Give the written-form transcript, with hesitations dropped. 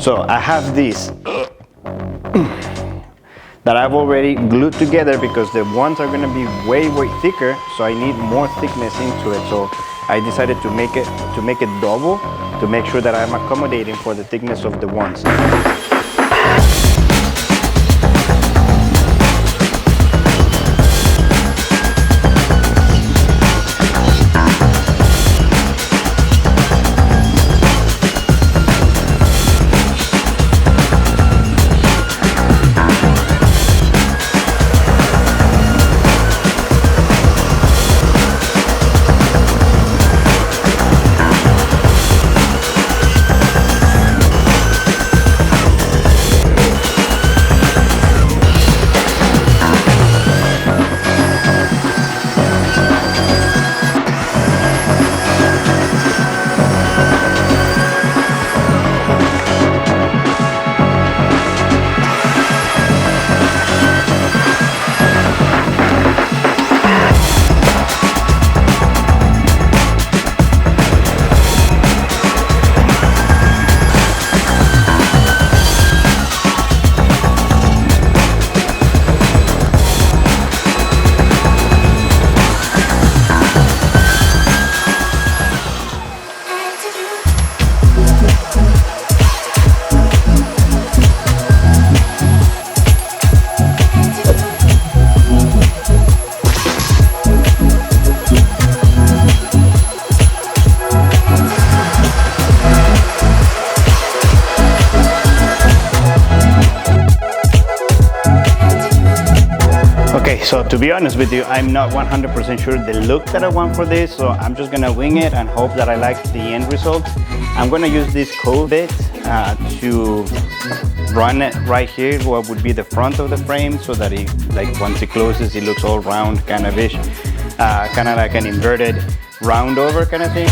So I have these that I've already glued together because the ones are gonna be way thicker, so I need more thickness into it. So I decided to make it double to make sure that I'm accommodating for the thickness of the ones. So to be honest with you, I'm not 100% sure the look that I want for this, so I'm just gonna wing it and hope that I like the end result. I'm gonna use this cove bit to run it right here, what would be the front of the frame, so that it, like once it closes, it looks all round kind of ish, kind of like an inverted round over kind of thing.